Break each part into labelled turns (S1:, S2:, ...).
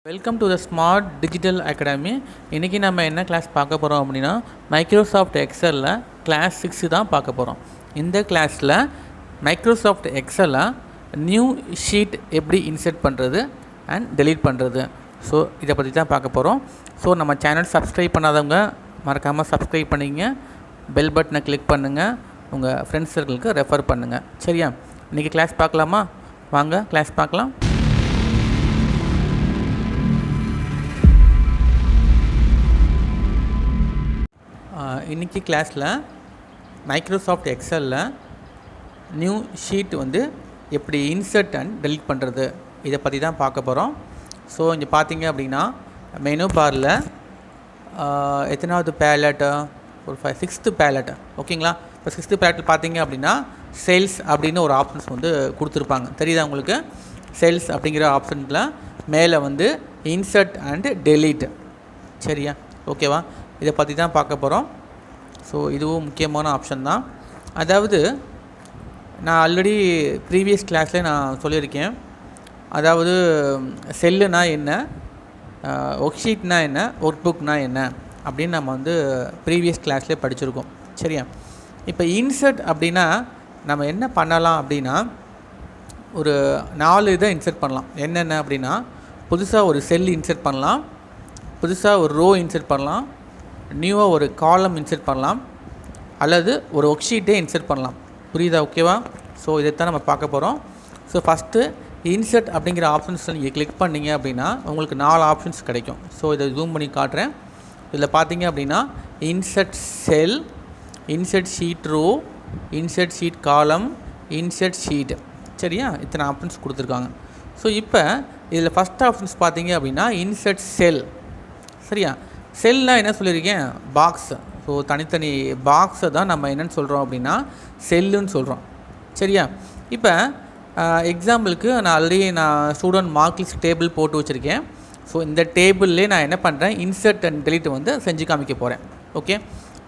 S1: Welcome to the smart digital academy. இன்றைக்கி நம்ம என்ன கிளாஸ் பார்க்க போகிறோம் அப்படின்னா மைக்ரோசாஃப்ட் எக்ஸலில் கிளாஸ் 6 தான் பார்க்க போகிறோம். இந்த கிளாஸில் மைக்ரோசாஃப்ட் எக்ஸலில் நியூ ஷீட் எப்படி இன்சர்ட் பண்ணுறது அண்ட் டெலீட் பண்ணுறது, ஸோ இதை பற்றி தான் பார்க்க போகிறோம். ஸோ நம்ம சேனல் சப்ஸ்கிரைப் பண்ணாதவங்க மறக்காமல் சப்ஸ்கிரைப் பண்ணிங்க, பெல் பட்டனை கிளிக் பண்ணுங்கள், உங்கள் ஃப்ரெண்ட்ஸ் சர்க்கிளுக்கு ரெஃபர் பண்ணுங்கள். சரியா? இன்றைக்கி கிளாஸ் பார்க்கலாமா? வாங்க கிளாஸ் பார்க்கலாம். இன்றைக்கி கிளாஸில் மைக்ரோசாஃப்ட் எக்ஸலில் நியூ ஷீட் எப்படி இன்சர்ட் அண்ட் டெலீட் பண்ணுறது, இதை பற்றி தான் பார்க்க போகிறோம். ஸோ இங்கே பார்த்தீங்க அப்படின்னா மெனு பாரில் எத்தனாவது பேலட்டு, ஒரு 6th பேலட்டு, ஓகேங்களா? இப்போ 6th பேலட்டில் பார்த்தீங்க அப்படின்னா சேல்ஸ் அப்படின்னு ஒரு ஆப்ஷன்ஸ் கொடுத்துருப்பாங்க. தெரியுதா உங்களுக்கு? சேல்ஸ் அப்படிங்கிற ஆப்ஷனில் மேலே இன்சர்ட் அண்ட் டெலீட். சரியா? ஓகேவா? இதை பற்றி தான் பார்க்க போகிறோம். ஸோ இதுவும் முக்கியமான ஆப்ஷன் தான். அதாவது நான் ஆல்ரெடி ப்ரீவியஸ் கிளாஸில் நான் சொல்லியிருக்கேன். அதாவது செல்லுனா என்ன, ஒர்க் ஷீட்னா என்ன, ஒர்க் புக்னா என்ன அப்படின்னு நம்ம ப்ரீவியஸ் கிளாஸ்லேயே படிச்சிருக்கோம். சரியா? இப்போ இன்சர்ட் அப்படின்னா நம்ம என்ன பண்ணலாம் அப்படின்னா ஒரு 4 இதை இன்சர்ட் பண்ணலாம். என்னென்ன அப்படின்னா புதுசாக ஒரு செல் இன்சர்ட் பண்ணலாம், புதுசாக ஒரு ரோ இன்சர்ட் பண்ணலாம், நியூவாக ஒரு காலம் இன்சர்ட் பண்ணலாம், அல்லது ஒரு ஒர்க் ஷீட்டே இன்சர்ட் பண்ணலாம். புரியுதா? ஓகேவா? ஸோ இதைத்தான் நம்ம பார்க்க போகிறோம். ஸோ ஃபஸ்ட்டு இன்சர்ட் அப்படிங்கிற ஆப்ஷன்ஸ் நீங்கள் கிளிக் பண்ணிங்க அப்படின்னா உங்களுக்கு 4 ஆப்ஷன்ஸ் கிடைக்கும். ஸோ இதை ஜூம் பண்ணி காட்டுறேன். இதில் பார்த்தீங்க அப்படின்னா insert cell, insert sheet row, insert sheet column, insert sheet. சரியா? இத்தனை ஆப்ஷன்ஸ் கொடுத்துருக்காங்க. ஸோ இப்போ இதில் ஃபஸ்ட் ஆப்ஷன்ஸ் பார்த்தீங்க அப்படின்னா இன்சர்ட் செல். சரியா? செல்னால் என்ன சொல்லியிருக்கேன்? பாக்ஸ். ஸோ தனித்தனி பாக்ஸை தான் நம்ம என்னென்னு சொல்கிறோம் அப்படின்னா செல்லுன்னு சொல்கிறோம். சரியா? இப்போ எக்ஸாம்பிளுக்கு நான் already student mark list table போட்டு வச்சுருக்கேன். ஸோ இந்த டேபிள்லே நான் என்ன பண்ணுறேன், இன்சர்ட் அண்ட் டெலீட் செஞ்சு காமிக்க போகிறேன். ஓகே?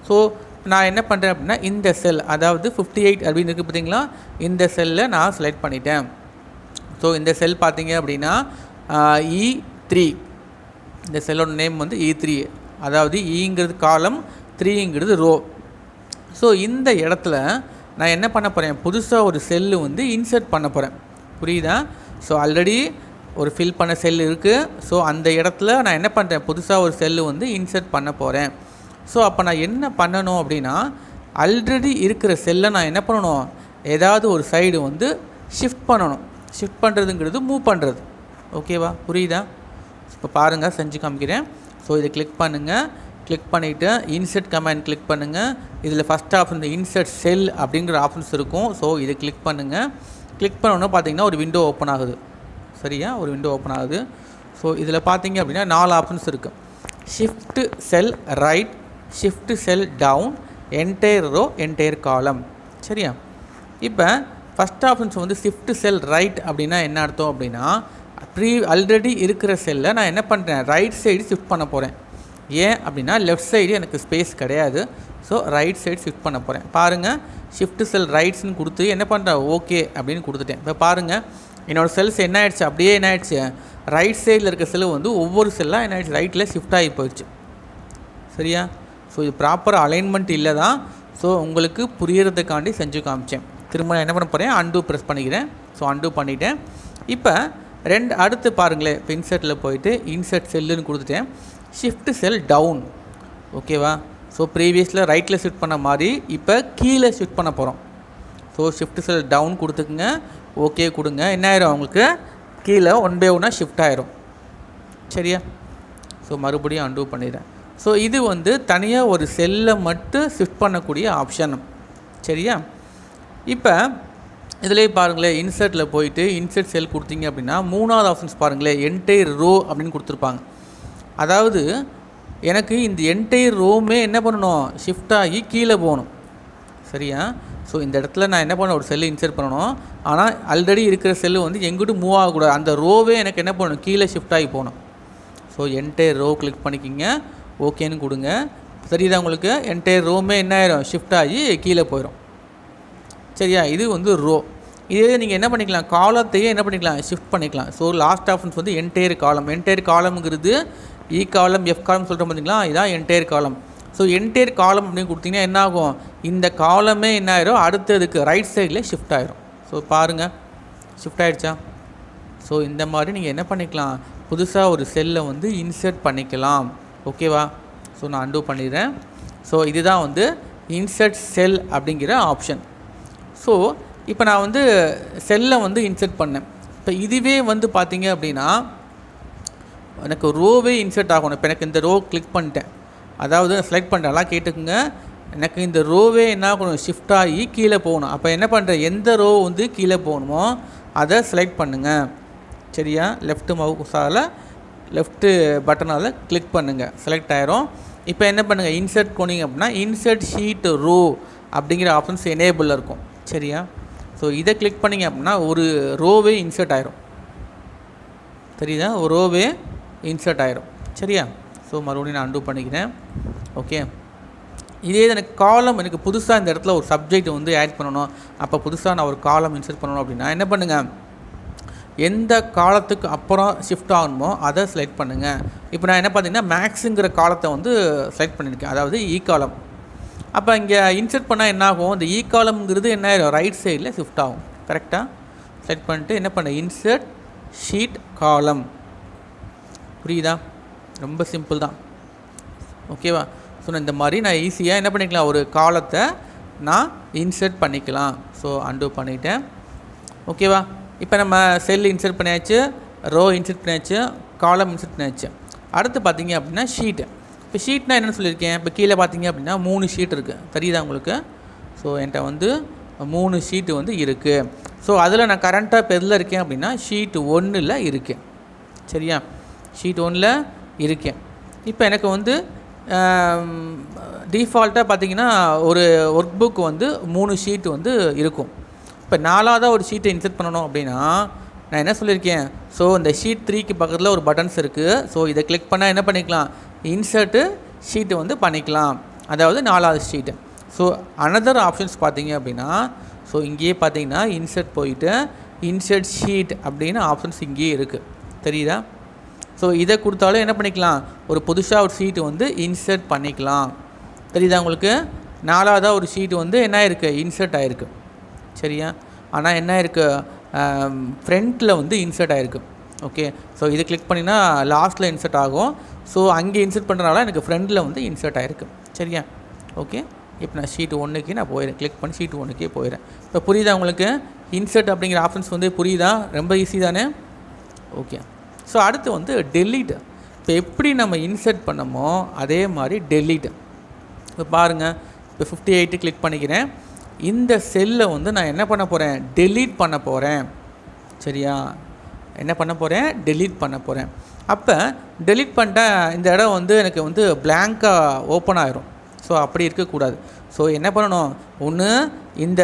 S1: ஸோ நான் என்ன பண்ணுறேன் அப்படின்னா இந்த செல், அதாவது 58 அப்படின்னு இருக்குது பார்த்தீங்களா, இந்த செல்லை நான் செலக்ட் பண்ணிட்டேன். ஸோ இந்த செல் பார்த்தீங்க அப்படின்னா E3, இந்த செல்லோட நேம் E3, அதாவது ஈங்கிறது காலம், 3ங்கிறது ரோ. ஸோ இந்த இடத்துல நான் என்ன பண்ண போகிறேன், புதுசாக ஒரு செல்லு இன்சர்ட் பண்ண போகிறேன். புரியுதா? ஸோ ஆல்ரெடி ஒரு ஃபில் பண்ண செல் இருக்குது. ஸோ அந்த இடத்துல நான் என்ன பண்ணுறேன், புதுசாக ஒரு செல்லு இன்சர்ட் பண்ண போகிறேன். ஸோ அப்போ நான் என்ன பண்ணணும் அப்படின்னா ஆல்ரெடி இருக்கிற செல்லை நான் என்ன பண்ணணும், ஏதாவது ஒரு சைடு ஷிஃப்ட் பண்ணணும். ஷிஃப்ட் பண்ணுறதுங்கிறது மூவ் பண்ணுறது. ஓகேவா? புரியுதா? இப்போ பாருங்கள், செஞ்சு காமிக்கிறேன். ஸோ இதை கிளிக் பண்ணுங்கள். கிளிக் பண்ணிவிட்டு இன்சர்ட் கமாண்ட் கிளிக் பண்ணுங்கள். இதில் ஃபஸ்ட் ஆப்ஷன் இன்சர்ட் செல் அப்படிங்கிற ஆப்ஷன்ஸ் இருக்கும். ஸோ இதை கிளிக் பண்ணுங்கள். கிளிக் பண்ணோன்னா பார்த்தீங்கன்னா ஒரு விண்டோ ஓப்பன் ஆகுது. சரியா? ஒரு விண்டோ ஓப்பன் ஆகுது. ஸோ இதில் பார்த்தீங்க அப்படின்னா 4 ஆப்ஷன்ஸ் இருக்குது. ஷிஃப்ட் செல் ரைட், ஷிஃப்ட் செல் டவுன், என்டையர் ரோ, என்டையர் காலம். சரியா? இப்போ ஃபஸ்ட் ஆப்ஷன்ஸ் ஷிஃப்ட் செல் ரைட் அப்படின்னா என்ன அர்த்தம் அப்படின்னா ஆல்ரெடி இருக்கிற செல்லை நான் என்ன பண்ணுறேன், ரைட் சைடு ஷிஃப்ட் பண்ண போகிறேன். ஏன் அப்படின்னா லெஃப்ட் சைடு எனக்கு ஸ்பேஸ் கிடையாது. ஸோ ரைட் சைடு ஷிஃப்ட் பண்ண போகிறேன். பாருங்கள், ஷிஃப்ட் செல் ரைட்ஸ்னு கொடுத்து என்ன பண்ணுறேன், ஓகே அப்படின்னு கொடுத்துட்டேன். இப்போ பாருங்கள், என்னோடய செல்ஸ் என்ன ஆயிடுச்சு, அப்படியே என்ன ஆயிடுச்சு, ரைட் சைடில் இருக்க செல்லு ஒவ்வொரு செல்லாக என்ன ஆயிடுச்சு, ரைட்டில் ஷிஃப்ட் ஆகி போயிடுச்சு. சரியா? ஸோ இது ப்ராப்பர் அலைன்மெண்ட் இல்லை தான். ஸோ உங்களுக்கு புரியறதுக்காண்டி செஞ்சு காமிச்சேன். திரும்ப என்ன பண்ண போகிறேன், அன்டூ ப்ரெஸ் பண்ணிக்கிறேன். ஸோ அன்டூ பண்ணிவிட்டேன். இப்போ அடுத்து பாருங்களேன், இப்போ இன்சர்ட்டில் போயிட்டு இன்சர்ட் செல்லுன்னு கொடுத்துட்டேன். ஷிஃப்ட் செல் டவுன். ஓகேவா? ஸோ ப்ரீவியஸில் ரைட்டில் ஷிஃப்ட் பண்ண மாதிரி இப்போ கீழே ஷிஃப்ட் பண்ண போகிறோம். ஸோ ஷிஃப்ட் செல் டவுன் கொடுத்துக்குங்க, ஓகே கொடுங்க. என்ன ஆயிரும், அவங்களுக்கு கீழே 1 by 1 ஷிஃப்ட் ஆயிரும். சரியா? ஸோ மறுபடியும் அன்டூ பண்ணிடுறேன். ஸோ இது தனியாக ஒரு செல்லை மட்டும் ஷிஃப்ட் பண்ணக்கூடிய ஆப்ஷன். சரியா? இப்போ இதிலே பாருங்களேன், இன்சர்ட்டில் போயிட்டு இன்சர்ட் செல் கொடுத்தீங்க அப்படின்னா 3வது ஆப்ஷன்ஸ் பாருங்களேன், என்டையர் ரோ அப்படின்னு கொடுத்துருப்பாங்க. அதாவது எனக்கு இந்த என்டையர் ரோவுமே என்ன பண்ணணும், ஷிஃப்ட் ஆகி கீழே போகணும். சரியா? ஸோ இந்த இடத்துல நான் என்ன பண்ண, ஒரு செல்லு இன்சர்ட் பண்ணணும். ஆனால் ஆல்ரெடி இருக்கிற செல்லு எங்கிட்டும் மூவ் ஆகக்கூடாது. அந்த ரோவே எனக்கு என்ன பண்ணணும், கீழே ஷிஃப்ட் ஆகி போகணும். ஸோ என்டையர் ரோ கிளிக் பண்ணிக்கிங்க, ஓகேன்னு கொடுங்க. சரிதா? உங்களுக்கு என்டையர் ரோவுமே என்ன ஆயிரும், ஷிஃப்ட் ஆகி கீழே போயிடும். சரியா? இது ரோ. இதே நீங்கள் என்ன பண்ணிக்கலாம், காலத்தையே என்ன பண்ணிக்கலாம், ஷிஃப்ட் பண்ணிக்கலாம். ஸோ லாஸ்ட் ஆப்ஷன்ஸ் வந்து என்டையர் காலம். என்டையர் காலம்ங்கிறது இ காலம் எஃப் காலம் சொல்கிறோம் பார்த்தீங்களா, இதான் என்டையர் காலம். ஸோ என்டையர் காலம் அப்படின்னு கொடுத்தீங்கன்னா என்ன ஆகும், இந்த காலமே என்ன ஆயிரும், அடுத்ததுக்கு ரைட் சைடில் ஷிஃப்ட் ஆயிரும். ஸோ பாருங்கள், ஷிஃப்ட் ஆகிடுச்சா. ஸோ இந்த மாதிரி நீங்கள் என்ன பண்ணிக்கலாம், புதுசாக ஒரு செல்லை வந்து இன்சர்ட் பண்ணிக்கலாம். ஓகேவா. ஸோ நான் அன்டூ பண்ணிடுறேன். ஸோ இதுதான் வந்து இன்சர்ட் செல் அப்படிங்கிற ஆப்ஷன். ஸோ இப்போ நான் வந்து செல்லை வந்து இன்சர்ட் பண்ணேன். இப்போ இதுவே வந்து பார்த்தீங்க அப்படின்னா எனக்கு ரோவே இன்சர்ட் ஆகணும். இப்போ எனக்கு இந்த ரோ கிளிக் பண்ணிட்டேன், அதாவது செலக்ட் பண்ணிட்டேன், நல்லா கேட்டுக்குங்க. எனக்கு இந்த ரோவே என்ன ஆகணும், ஷிஃப்ட் ஆகி கீழே போகணும். அப்போ என்ன பண்ணுறேன், எந்த ரோ வந்து கீழே போகணுமோ அதை செலக்ட் பண்ணுங்கள். சரியா. லெஃப்ட்டு மவுஸால் லெஃப்ட்டு பட்டனால் கிளிக் பண்ணுங்கள், செலக்ட் ஆயிரும். இப்போ என்ன பண்ணுங்கள், இன்சர்ட் போனீங்க அப்படின்னா இன்சர்ட் ஷீட் ரோ அப்படிங்கிற ஆப்ஷன்ஸ் எனேபிளில் இருக்கும். சரியா. ஸோ இதை கிளிக் பண்ணிங்க அப்படின்னா ஒரு ரோவே இன்சர்ட் ஆயிரும். தெரியுதா, ஒரு ரோவே இன்சர்ட் ஆயிரும். சரியா. ஸோ மறுபடியும் நான் அன்டூ பண்ணிக்கிறேன். ஓகே. இதே எனக்கு காலம், எனக்கு புதுசாக இந்த இடத்துல ஒரு சப்ஜெக்ட் வந்து ஆட் பண்ணணும், அப்போ புதுசாக நான் ஒரு காலம் இன்சர்ட் பண்ணணும் அப்படின்னா என்ன பண்ணுங்கள், எந்த காலத்துக்கு அப்புறம் ஷிஃப்ட் ஆகணுமோ அதை செலக்ட் பண்ணுங்கள். இப்போ நான் என்ன பார்த்தீங்கன்னா மேக்ஸுங்கிற காலத்தை வந்து செலக்ட் பண்ணியிருக்கேன், அதாவது இ காலம். அப்போ இங்கே இன்சர்ட் பண்ணால் என்ன ஆகும், இந்த இ காலம்ங்கிறது என்ன ஆயிரும், ரைட் சைடில் ஷிஃப்ட் ஆகும். கரெக்டாக செலக்ட் பண்ணிட்டு என்ன பண்ண, இன்சர்ட் ஷீட் காலம். புரியுதா, ரொம்ப சிம்பிள் தான். ஓகேவா. ஸோ இந்த மாதிரி நான் ஈஸியாக என்ன பண்ணிக்கலாம், ஒரு காலத்தை நான் இன்சர்ட் பண்ணிக்கலாம். ஸோ அன்டூ பண்ணிட்டேன். ஓகேவா. இப்போ நம்ம செல் இன்சர்ட் பண்ணியாச்சு, ரோ இன்சர்ட் பண்ணியாச்சு, காலம் இன்சர்ட் பண்ணியாச்சு. அடுத்து பார்த்தீங்க அப்படின்னா ஷீட்டு. இப்போ ஷீட்னா என்னென்னு சொல்லியிருக்கேன், இப்போ கீழே பார்த்தீங்க அப்படின்னா 3 ஷீட் இருக்குது, தெரியுதா உங்களுக்கு. ஸோ என்கிட்ட வந்து 3 ஷீட்டு வந்து இருக்குது. ஸோ அதில் நான் கரண்ட்டாக இப்போ எதில் இருக்கேன் அப்படின்னா ஷீட் 1ல் இருக்கேன். சரியா. ஷீட் 1ல் இருக்கேன். இப்போ எனக்கு வந்து டிஃபால்ட்டாக பார்த்தீங்கன்னா ஒரு ஒர்க் புக் வந்து 3 ஷீட் வந்து இருக்கும். இப்போ 4ஆவதாக ஒரு ஷீட்டை இன்சர்ட் பண்ணணும் அப்படின்னா நான் என்ன சொல்லியிருக்கேன், ஸோ இந்த ஷீட் 3க்கு பக்கத்தில் ஒரு பட்டன்ஸ் இருக்குது. ஸோ இதை கிளிக் பண்ணால் என்ன பண்ணிக்கலாம், இன்சர்ட்டு ஷீட்டு வந்து பண்ணிக்கலாம், அதாவது 4ஆவது ஷீட்டு. ஸோ அனதர் ஆப்ஷன்ஸ் பார்த்தீங்க அப்படின்னா, ஸோ இங்கேயே பார்த்தீங்கன்னா இன்சர்ட் போயிட்டு இன்சர்ட் ஷீட் அப்படின்னு ஆப்ஷன்ஸ் இங்கேயே இருக்குது, தெரியுதா. ஸோ இதை கொடுத்தாலும் என்ன பண்ணிக்கலாம், ஒரு புதுசாக ஒரு ஷீட்டு வந்து இன்சர்ட் பண்ணிக்கலாம், தெரியுதா உங்களுக்கு. 4ஆவதாக ஒரு ஷீட்டு வந்து என்ன ஆயிருக்கு, இன்சர்ட் ஆகிருக்கு. சரியா. ஆனால் என்ன இருக்குது, ஃப்ரண்ட்டில் வந்து இன்சர்ட் ஆகிருக்கு. ஓகே. ஸோ இதை கிளிக் பண்ணினா லாஸ்ட்டில் இன்சர்ட் ஆகும். ஸோ அங்கே இன்சர்ட் பண்ணுறதுனால எனக்கு ஃப்ரண்டில் வந்து இன்சர்ட் ஆகிருக்கு. சரியா. ஓகே. இப்போ நான் ஷீட் 1க்கு நான் போயிடுறேன், கிளிக் பண்ணி ஷீட் 1க்கே போயிடுறேன். இப்போ புரியுதா உங்களுக்கு, இன்சர்ட் அப்படிங்கிற ஆப்ஷன்ஸ் வந்து புரியுதா, ரொம்ப ஈஸி தானே. ஓகே. ஸோ அடுத்து வந்து டெலீட். இப்போ எப்படி நம்ம இன்சர்ட் பண்ணமோ அதே மாதிரி டெலீட். இப்போ பாருங்கள், இப்போ 58 கிளிக் பண்ணிக்கிறேன். இந்த செல்லை வந்து நான் என்ன பண்ண போகிறேன், டெலீட் பண்ண போகிறேன். சரியா. என்ன பண்ண போகிறேன், டெலீட் பண்ண போகிறேன். அப்போ டெலீட் பண்ணிட்டேன், இந்த இடம் வந்து எனக்கு வந்து பிளாங்காக ஓப்பன் ஆகிரும். ஸோ அப்படி இருக்கக்கூடாது. ஸோ என்ன பண்ணணும், ஒன்று இந்த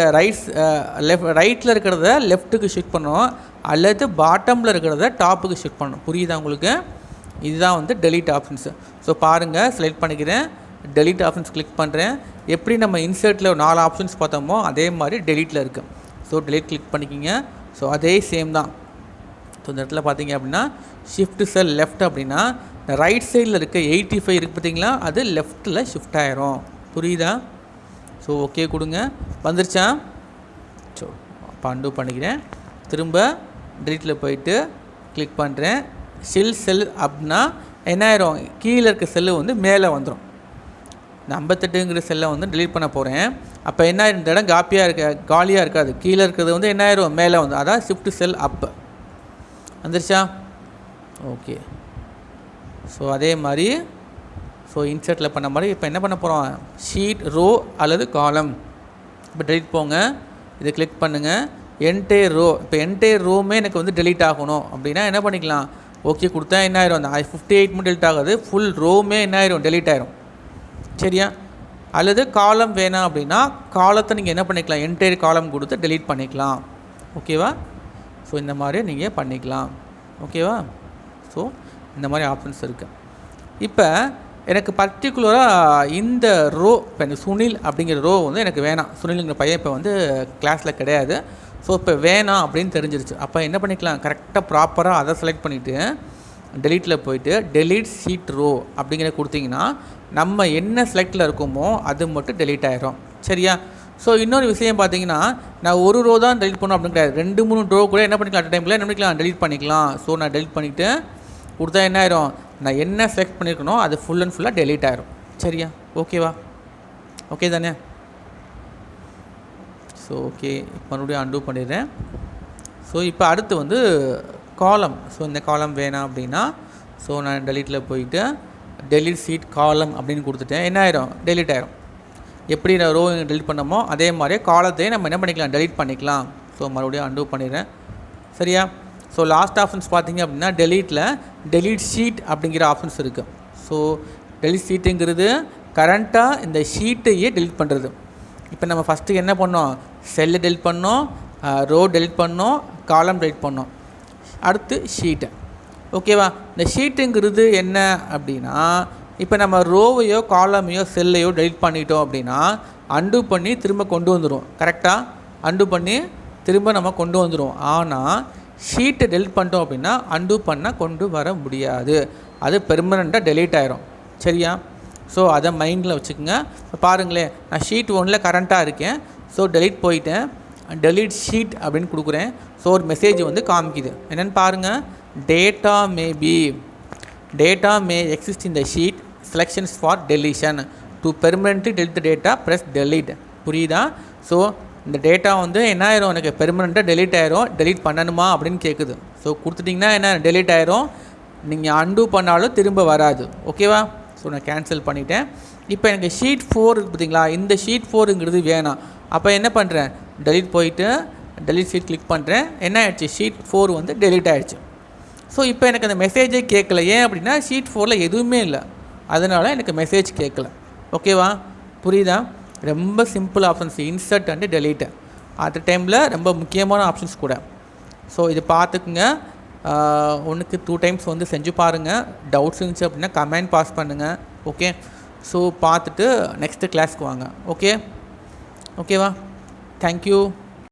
S1: ரைட்டில் இருக்கிறத லெஃப்ட்டுக்கு ஷிஃப்ட் பண்ணணும், அல்லது பாட்டமில் இருக்கிறத டாப்புக்கு ஷிஃப்ட் பண்ணணும். புரியுதா உங்களுக்கு. இதுதான் வந்து டெலீட் ஆப்ஷன்ஸு. ஸோ பாருங்கள், செலக்ட் பண்ணிக்கிறேன், டெலீட் ஆப்ஷன்ஸ் கிளிக் பண்ணுறேன். எப்படி நம்ம இன்சர்ட்டில் 4 ஆப்ஷன்ஸ் பார்த்தோமோ அதே மாதிரி டெலீட்டில் இருக்குது. ஸோ டெலீட் கிளிக் பண்ணிக்கிங்க. ஸோ அதே சேம் தான். ஸோ இந்த இடத்துல பார்த்தீங்க அப்படின்னா ஷிஃப்ட் செல் லெஃப்ட் அப்படின்னா ரைட் சைடில் இருக்க 85 இருக்குது பார்த்தீங்களா, அது லெஃப்ட்டில் ஷிஃப்ட் ஆயிரும். புரியுதா. ஸோ ஓகே கொடுங்க, வந்துருச்சா. ஸோ அப்போ அன்டூ பண்ணிக்கிறேன். திரும்ப டெலீட்டில் போயிட்டு கிளிக் பண்ணுறேன். செல் அப்படின்னா என்ன ஆயிரும், கீழே இருக்க செல்லு வந்து மேலே வந்துடும். இந்த 58ங்கிற செல்லை வந்து டெலீட் பண்ண போகிறேன். அப்போ என்ன ஆயிரும், இந்த இடம் காலியாக இருக்காது, கீழே இருக்கிறது வந்து என்ன ஆயிரும், மேலே வந்து, அதான் ஷிஃப்ட் செல் அப். வந்துருச்சா. ஓகே. ஸோ அதே மாதிரி ஸோ இன்சர்ட்டில் பண்ண மாதிரி இப்போ என்ன பண்ண போகிறோம், ஷீட் ரோ அல்லது காலம். இப்போ டெலீட் போங்க, இதை கிளிக் பண்ணுங்கள், என்டையர் ரோ. இப்போ என்டையர் ரோமே எனக்கு வந்து டெலீட் ஆகணும் அப்படின்னா என்ன பண்ணிக்கலாம், ஓகே கொடுத்தா என்ன ஆயிரும், அந்த 58 மட்டும் டெலீட் ஆகாது, ஃபுல் ரோமே என்ன ஆயிரும், டெலீட் ஆயிரும். சரியா. அல்லது காலம் வேணாம் அப்படின்னா காலத்தை நீங்கள் என்ன பண்ணிக்கலாம், என்டையர் காலம் கொடுத்து டெலீட் பண்ணிக்கலாம். ஓகேவா. ஸோ இந்த மாதிரி நீங்கள் பண்ணிக்கலாம். ஓகேவா. ஸோ இந்த மாதிரி ஆப்ஷன்ஸ் இருக்குது. இப்போ எனக்கு பர்டிகுலராக இந்த ரோ, இப்போ எனக்கு சுனில் அப்படிங்கிற ரோ வந்து எனக்கு வேணாம். சுனிலுங்கிற பையன் இப்போ வந்து கிளாஸில் கிடையாது. ஸோ இப்போ வேணாம் அப்படின்னு தெரிஞ்சிருச்சு. அப்போ என்ன பண்ணிக்கலாம், கரெக்டாக ப்ராப்பராக அதை செலக்ட் பண்ணிவிட்டு டெலீட்டில் போயிட்டு டெலீட் ஷீட் ரோ அப்படிங்கிற கொடுத்தீங்கன்னா நம்ம என்ன செலக்டில் இருக்குமோ அது மட்டும் டெலீட் ஆகிரும். சரியா? ஸோ இன்னொரு விஷயம் பார்த்தீங்கன்னா, நான் ஒரு ரோ தான் டெலிட் பண்ணணும் அப்படின்னு கிடையாது. 2-3 ரோ கூட என்ன பண்ணிக்கலாம், அட் டைமில் என்ன பண்ணிக்கலாம், டெலிட் பண்ணிக்கலாம். ஸோ நான் டெலிட் பண்ணிவிட்டு கொடுத்தா என்ன ஆயிரும், நான் என்ன செலக்ட் பண்ணியிருக்கணும் அது ஃபுல் அண்ட் ஃபுல்லாக டெலீட் ஆயிரும். சரியா? ஓகேவா? ஓகே தானே? ஸோ ஓகே, மறுபடியும் அன்டூ பண்ணிடுறேன். ஸோ இப்போ அடுத்து வந்து காலம். ஸோ இந்த காலம் வேணாம் அப்படின்னா ஸோ நான் டெலீட்டில் போயிட்டு டெலீட் ஷீட் காலம் அப்படின்னு கொடுத்துட்டேன். என்ன ஆயிரும், டெலீட் ஆயிரும். எப்படி நான் ரோ டெலிட் பண்ணமோ அதே மாதிரியே காலத்தையும் நம்ம என்ன பண்ணிக்கலாம், டெலீட் பண்ணிக்கலாம். ஸோ மறுபடியும் அன்டூ பண்ணிடுறேன். சரியா? ஸோ லாஸ்ட் ஆப்ஷன்ஸ் பார்த்தீங்க அப்படின்னா டெலீட்டில் டெலீட் ஷீட் அப்படிங்கிற ஆப்ஷன்ஸ் இருக்குது. ஸோ டெலீட் ஷீட்டுங்கிறது கரண்ட்டாக இந்த ஷீட்டையே டெலிட் பண்ணுறது. இப்போ நம்ம ஃபஸ்ட்டு என்ன பண்ணோம், செல்லை டெலிட் பண்ணோம், ரோ டெலிட் பண்ணோம், காலம் டெலிட் பண்ணோம், அடுத்து ஷீட்டு. ஓகேவா? இந்த ஷீட்டுங்கிறது என்ன அப்படின்னா, இப்போ நம்ம ரோவையோ காலமையோ செல்லையோ டெலிட் பண்ணிட்டோம் அப்படின்னா அன்டூ பண்ணி திரும்ப கொண்டு வந்துடும். கரெக்டாக அன்டூ பண்ணி திரும்ப நம்ம கொண்டு வந்துடும். ஆனால் ஷீட்டை டெலிட் பண்ணிட்டோம் அப்படின்னா அன்டூ பண்ணால் கொண்டு வர முடியாது, அது பெர்மனெண்ட்டாக டெலீட் ஆயிரும். சரியா? ஸோ அதை மைண்டில் வச்சுக்கோங்க. இப்போ பாருங்களேன், நான் ஷீட் 1ல் கரண்ட்டாக இருக்கேன். ஸோ டெலீட் போயிட்டேன், டெலீட் ஷீட் அப்படின்னு கொடுக்குறேன். ஸோ ஒரு மெசேஜ் வந்து காமிக்குது. என்னென்னு பாருங்கள், data May exist in the sheet, selections for deletion, to permanently delete the data press delete. புரியுதா? ஸோ இந்த டேட்டா வந்து என்ன ஆயிரும், எனக்கு பெர்மனெண்ட்டாக டெலீட் ஆயிரும். டெலீட் பண்ணணுமா அப்படின்னு கேட்குது. ஸோ கொடுத்துட்டிங்கன்னா என்ன, டெலீட் ஆயிரும். நீங்கள் அன்டூ பண்ணாலும் திரும்ப வராது. ஓகேவா? ஸோ நான் கேன்சல் பண்ணிட்டேன். இப்போ எனக்கு ஷீட் 4 இருக்குது பார்த்தீங்களா, இந்த ஷீட் 4ங்கிறது வேணாம். அப்போ என்ன பண்ணுறேன், டெலீட் போயிட்டு டெலீட் ஷீட் கிளிக் பண்ணுறேன். என்ன ஆயிடுச்சு, ஷீட் 4 வந்து டெலீட் ஆகிடுச்சு. ஸோ இப்போ எனக்கு அந்த மெசேஜே கேட்கல. ஏன் அப்படின்னா ஷீட் 4ல் எதுவுமே இல்லை, அதனால் எனக்கு மெசேஜ் கேட்கல. ஓகேவா? புரியுதா? ரொம்ப simple options, insert and delete. At டைமில் ரொம்ப முக்கியமான ஆப்ஷன்ஸ் கூட. ஸோ இது பார்த்துக்குங்க. 1க்கு 2 டைம்ஸ் வந்து செஞ்சு பாருங்கள். டவுட்ஸ் இருந்துச்சு அப்படின்னா கமெண்ட் பாஸ் பண்ணுங்கள். ஓகே? ஸோ பார்த்துட்டு நெக்ஸ்ட்டு கிளாஸ்க்கு வாங்க. ஓகேவா? தேங்க்யூ.